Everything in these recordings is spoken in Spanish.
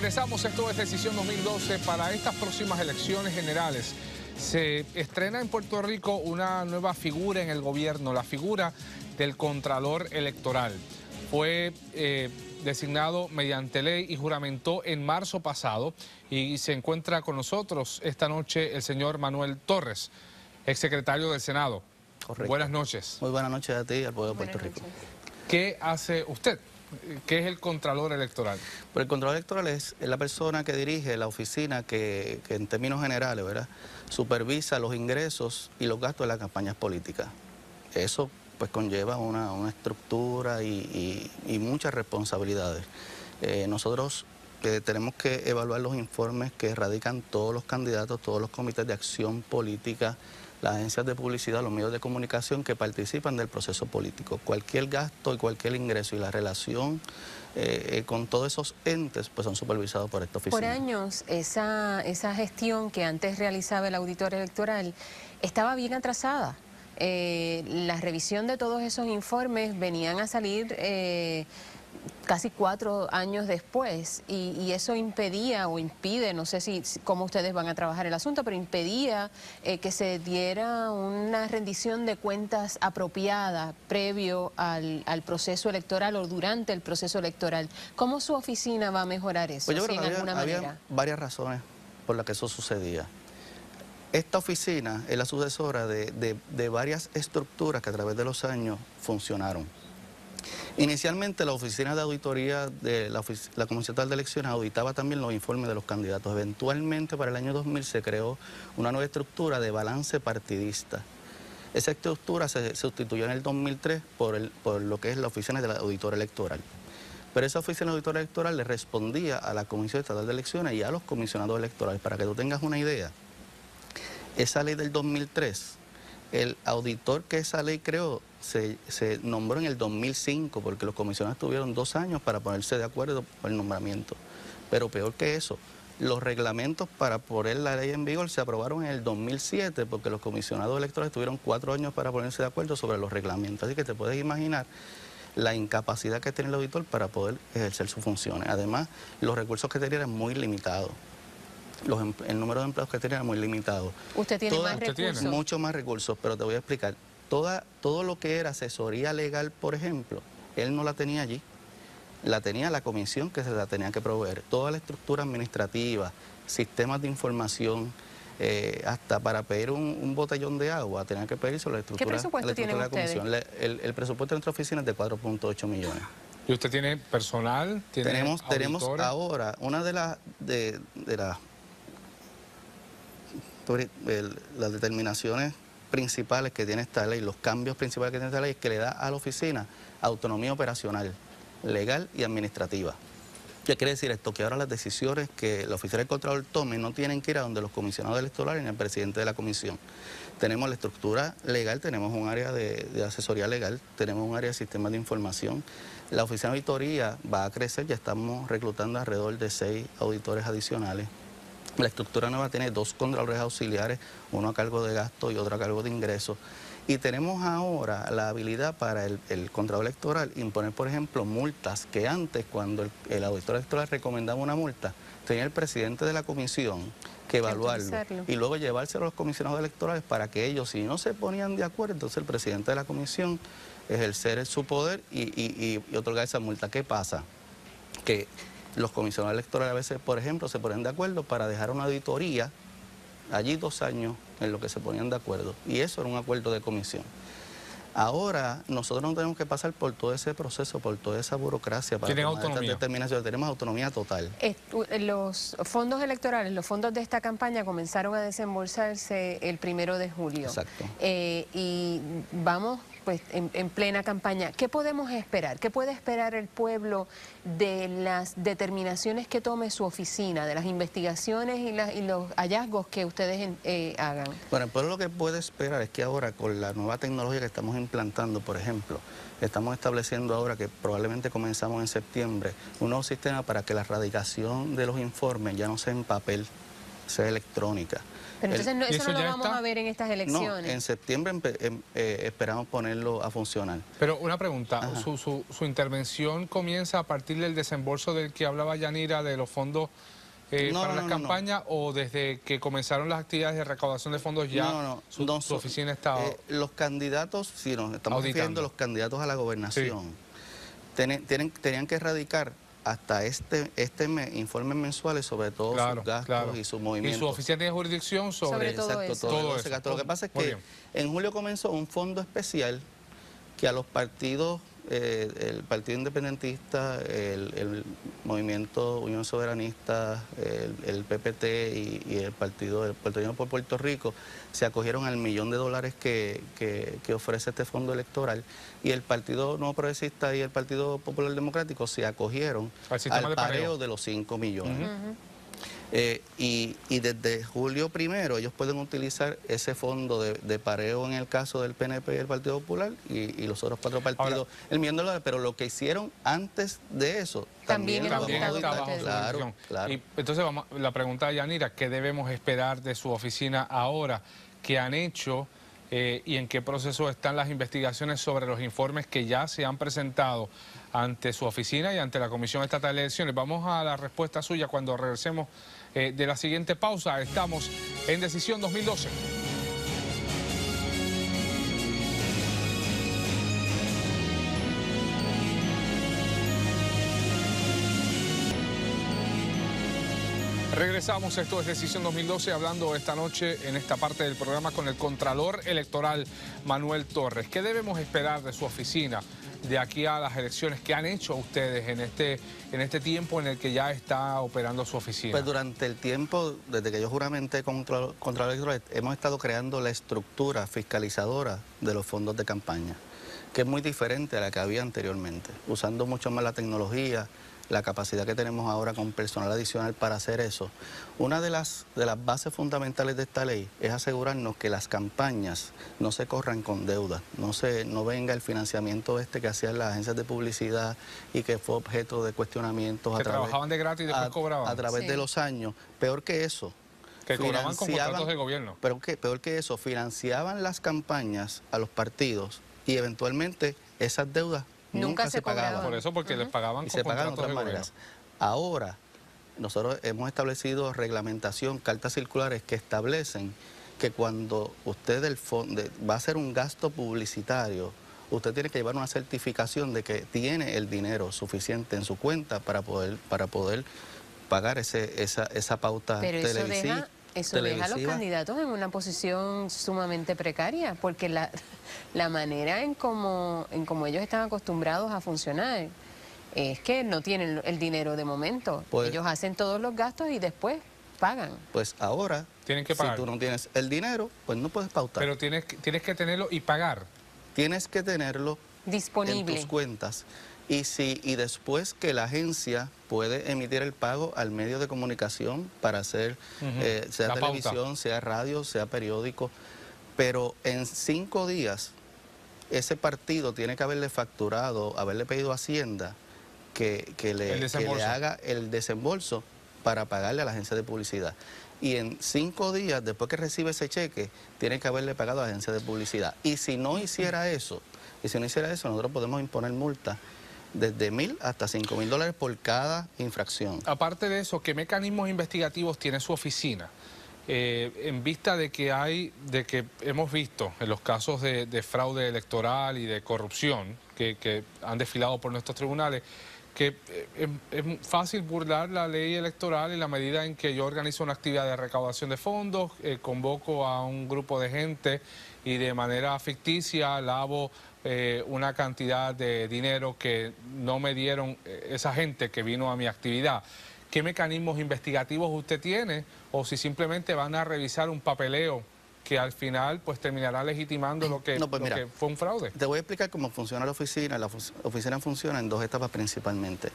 Regresamos, esto es Decisión 2012. Para estas próximas elecciones generales se estrena en Puerto Rico una nueva figura en el gobierno, la figura del Contralor Electoral. Fue designado mediante ley y juramentó en marzo pasado, y se encuentra con nosotros esta noche el señor Manuel Torres, exsecretario del Senado. Correcto. Buenas noches. Muy buenas noches a ti y al pueblo de Puerto Rico. ¿Qué hace usted? ¿Qué es el Contralor Electoral? Pues el Contralor Electoral es la persona que dirige la oficina que en términos generales, ¿verdad?, supervisa los ingresos y los gastos de las campañas políticas. Eso pues conlleva una estructura y muchas responsabilidades. Nosotros tenemos que evaluar los informes que radican todos los candidatos, todos los comités de acción política, las agencias de publicidad, los medios de comunicación que participan del proceso político. Cualquier gasto y cualquier ingreso y la relación con todos esos entes pues son supervisados por esta oficina. Por años esa gestión que antes realizaba el auditor electoral estaba bien atrasada. La revisión de todos esos informes venían a salir casi 4 años después, y eso impedía o impide, no sé cómo ustedes van a trabajar el asunto, pero impedía que se diera una rendición de cuentas apropiada previo al proceso electoral o durante el proceso electoral. ¿Cómo su oficina va a mejorar eso? Pues yo creo que había había varias razones por las que eso sucedía. Esta oficina es la sucesora de varias estructuras que a través de los años funcionaron. Inicialmente la oficina de auditoría de la Comisión Estatal de Elecciones auditaba también los informes de los candidatos. Eventualmente para el año 2000 se creó una nueva estructura de balance partidista. Esa estructura se sustituyó en el 2003 por lo que es la oficina del auditor electoral. Pero esa oficina de auditor electoral le respondía a la Comisión Estatal de Elecciones y a los comisionados electorales. Para que tú tengas una idea, esa ley del 2003, el auditor que esa ley creó se nombró en el 2005, porque los comisionados tuvieron 2 años para ponerse de acuerdo por el nombramiento. Pero peor que eso, los reglamentos para poner la ley en vigor se aprobaron en el 2007, porque los comisionados electorales tuvieron 4 años para ponerse de acuerdo sobre los reglamentos. Así que te puedes imaginar la incapacidad que tiene el auditor para poder ejercer sus funciones. Además, los recursos que tenía eran muy limitados. El número de empleados que tenía era muy limitado. ¿Usted tiene más recursos? Mucho más recursos, pero te voy a explicar. Todo lo que era asesoría legal, por ejemplo, él no la tenía allí. La tenía la comisión que se la tenía que proveer. Toda la estructura administrativa, sistemas de información, hasta para pedir un botellón de agua, tenía que pedirse la estructura. ¿Qué presupuesto tienen ustedes? El presupuesto de nuestra oficina es de 4.8 millones. ¿Y usted tiene personal? Tenemos ahora una de las determinaciones principales que tiene esta ley, los cambios principales que tiene esta ley, es que le da a la oficina autonomía operacional, legal y administrativa. ¿Qué quiere decir esto? Que ahora las decisiones que la oficina del Contralor tome no tienen que ir a donde los comisionados electorales ni el presidente de la comisión. Tenemos la estructura legal, tenemos un área de asesoría legal, tenemos un área de sistemas de información. La oficina de auditoría va a crecer, ya estamos reclutando alrededor de 6 auditores adicionales. La estructura nueva tiene 2 contralores auxiliares, uno a cargo de gasto y otro a cargo de ingresos. Y tenemos ahora la habilidad para el contralor electoral imponer, por ejemplo, multas que antes, cuando el auditor electoral recomendaba una multa, tenía el presidente de la comisión que evaluarlo y luego llevárselo a los comisionados electorales para que ellos, si no se ponían de acuerdo, entonces el presidente de la comisión ejercer su poder y otorgar esa multa. ¿Qué pasa? Que los comisionados electorales a veces, por ejemplo, se ponen de acuerdo para dejar una auditoría allí 2 años en lo que se ponían de acuerdo, y eso era un acuerdo de comisión. Ahora nosotros no tenemos que pasar por todo ese proceso, por toda esa burocracia para tomar estas determinaciones. Tenemos autonomía total. Los fondos electorales, los fondos de esta campaña comenzaron a desembolsarse el 1 de julio. Exacto. Y vamos pues en plena campaña. ¿Qué podemos esperar? ¿Qué puede esperar el pueblo de las determinaciones que tome su oficina, de las investigaciones y los hallazgos que ustedes hagan? Bueno, el pueblo lo que puede esperar es que ahora, con la nueva tecnología que estamos implantando, por ejemplo, estamos estableciendo ahora, que probablemente comenzamos en septiembre, un nuevo sistema para que la radicación de los informes ya no sea en papel, sea electrónica. Pero entonces eso no lo vamos está a ver en estas elecciones. No, en septiembre esperamos ponerlo a funcionar. Pero una pregunta, su intervención comienza a partir del desembolso del que hablaba Yanira de los fondos para las campañas o desde que comenzaron las actividades de recaudación de fondos ya su oficina está los candidatos, si nos estamos refiriendo a los candidatos a la gobernación, tenían que erradicar hasta este mes informes mensuales sobre todos sus gastos y sus movimientos. ¿Y su oficina tiene jurisdicción sobre todo eso? Lo que pasa es que en julio comenzó un fondo especial que a los partidos, el Partido Independentista, el Movimiento Unión Soberanista, el PPT y el Partido del Puertorriqueño por Puerto Rico se acogieron al $1.000.000 que ofrece este fondo electoral, y el Partido Nuevo Progresista y el Partido Popular Democrático se acogieron al pareo de los 5 millones. Y desde julio 1 ellos pueden utilizar ese fondo de pareo en el caso del PNP y el Partido Popular y los otros 4 partidos, ahora, el $1.000.000, pero lo que hicieron antes de eso también está bajo su claro. Y entonces la pregunta de Yanira, ¿qué debemos esperar de su oficina ahora? ¿Qué han hecho y en qué proceso están las investigaciones sobre los informes que ya se han presentado ante su oficina y ante la Comisión Estatal de Elecciones? Vamos a la respuesta suya cuando regresemos de la siguiente pausa. Estamos en Decisión 2012. Regresamos, esto es Decisión 2012, hablando esta noche en esta parte del programa con el Contralor Electoral Manuel Torres. ¿Qué debemos esperar de su oficina de aquí a las elecciones? ¿Qué han hecho ustedes en este tiempo en el que ya está operando su oficina? Pues durante el tiempo, desde que yo juramenté Contralor Electoral, hemos estado creando la estructura fiscalizadora de los fondos de campaña, que es muy diferente a la que había anteriormente, usando mucho más la tecnología, la capacidad que tenemos ahora con personal adicional para hacer eso. Una de las bases fundamentales de esta ley es asegurarnos que las campañas no se corran con deuda, no venga el financiamiento que hacían las agencias de publicidad y que fue objeto de cuestionamientos. Que trabajaban de gratis y después cobraban. A través de los años. Peor que eso. Que cobraban con contratos de gobierno. Pero peor que eso, financiaban las campañas a los partidos y eventualmente esas deudas nunca se pagaban. Por eso, porque les pagaban con contratos de gobierno. Ahora, nosotros hemos establecido reglamentación, cartas circulares que establecen que cuando usted va a hacer un gasto publicitario, usted tiene que llevar una certificación de que tiene el dinero suficiente en su cuenta para poder pagar esa pauta televisiva. Eso deja a los candidatos en una posición sumamente precaria, porque la manera en como ellos están acostumbrados a funcionar es que no tienen el dinero de momento. Pues, ellos hacen todos los gastos y después pagan. Pues ahora, tienen que pagar. Si tú no tienes el dinero, pues no puedes pautar. Pero tienes que tenerlo y pagar. Tienes que tenerlo disponible en tus cuentas. Y después que la agencia puede emitir el pago al medio de comunicación para hacer, sea televisión, sea radio, sea periódico, pero en 5 días ese partido tiene que haberle pedido a Hacienda que le haga el desembolso para pagarle a la agencia de publicidad. Y en 5 días, después que recibe ese cheque, tiene que haberle pagado a la agencia de publicidad. Y si no hiciera eso, nosotros podemos imponer multa desde $1.000 hasta $5.000 por cada infracción. Aparte de eso, ¿qué mecanismos investigativos tiene su oficina? En vista de que hemos visto en los casos de fraude electoral y de corrupción que han desfilado por nuestros tribunales, que es fácil burlar la ley electoral en la medida en que yo organizo una actividad de recaudación de fondos, convoco a un grupo de gente y de manera ficticia lavo una cantidad de dinero que no me dieron esa gente que vino a mi actividad. ¿Qué mecanismos investigativos usted tiene? O si simplemente van a revisar un papeleo que al final pues terminará legitimando lo que fue un fraude. Te voy a explicar cómo funciona la oficina. La oficina funciona en 2 etapas principalmente.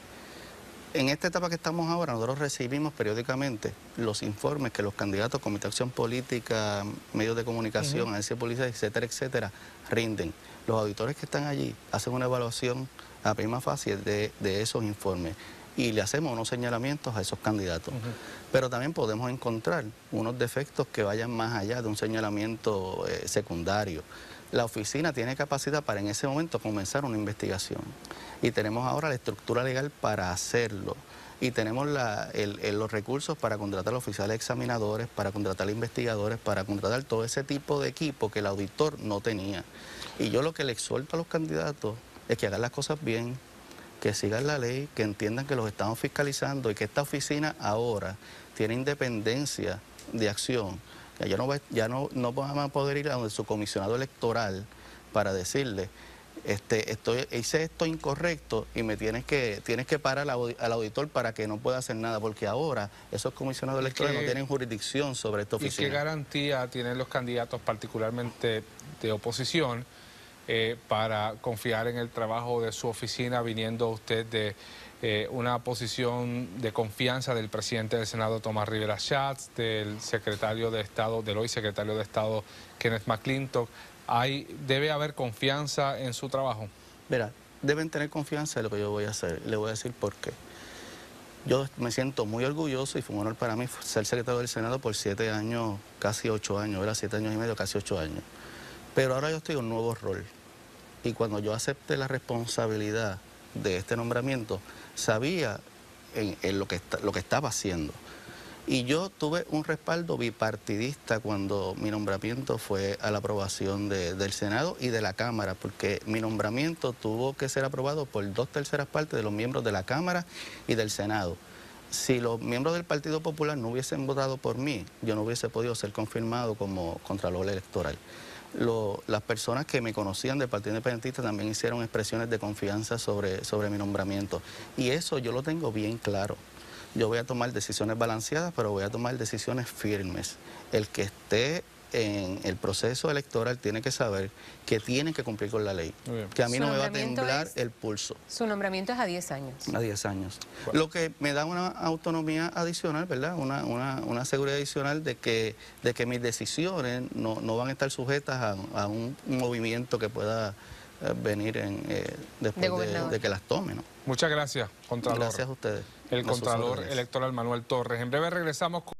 En esta etapa que estamos ahora, nosotros recibimos periódicamente los informes que los candidatos, Comité de Acción Política, medios de comunicación, agencia de policía, etcétera, etcétera, rinden. Los auditores que están allí hacen una evaluación a prima facie de esos informes. y le hacemos unos señalamientos a esos candidatos. Pero también podemos encontrar unos defectos que vayan más allá de un señalamiento secundario. La oficina tiene capacidad para en ese momento comenzar una investigación y tenemos ahora la estructura legal para hacerlo y tenemos los recursos para contratar oficiales examinadores, para contratar investigadores, para contratar todo ese tipo de equipo que el auditor no tenía. Y yo lo que le exhorto a los candidatos es que hagan las cosas bien, que sigan la ley, que entiendan que los estamos fiscalizando y que esta oficina ahora tiene independencia de acción. Ya no van a poder ir a donde su comisionado electoral para decirle, hice esto incorrecto y me tienes que parar al auditor para que no pueda hacer nada, porque ahora esos comisionados electorales no tienen jurisdicción sobre esta oficina. ¿Y qué garantía tienen los candidatos, particularmente de oposición, para confiar en el trabajo de su oficina, viniendo usted de una posición de confianza del presidente del Senado, Tomás Rivera Schatz, del secretario de Estado, del hoy secretario de Estado, Kenneth McClintock? ¿Debe haber confianza en su trabajo? Mira, deben tener confianza en lo que yo voy a hacer. Le voy a decir por qué. Yo me siento muy orgulloso y fue un honor para mí ser secretario del Senado por 7 años, casi 8 años, era 7 años y medio, casi 8 años. Pero ahora yo estoy en un nuevo rol y cuando yo acepté la responsabilidad de este nombramiento, sabía en lo que estaba haciendo. Y yo tuve un respaldo bipartidista cuando mi nombramiento fue a la aprobación del Senado y de la Cámara, porque mi nombramiento tuvo que ser aprobado por 2/3 partes de los miembros de la Cámara y del Senado. Si los miembros del Partido Popular no hubiesen votado por mí, yo no hubiese podido ser confirmado como Contralor Electoral. Las personas que me conocían del Partido Independentista también hicieron expresiones de confianza sobre mi nombramiento. Y eso yo lo tengo bien claro. Yo voy a tomar decisiones balanceadas, pero voy a tomar decisiones firmes. El que esté en el proceso electoral tiene que saber que tiene que cumplir con la ley. Que a mí no me va a temblar el pulso. Su nombramiento es a 10 años. A 10 años. Bueno. Lo que me da una autonomía adicional, ¿verdad? Una seguridad adicional de que mis decisiones no van a estar sujetas a un movimiento que pueda venir después de que las tome, ¿no? Muchas gracias, Contralor. Gracias a ustedes. El Contralor Electoral Manuel Torres. En breve regresamos con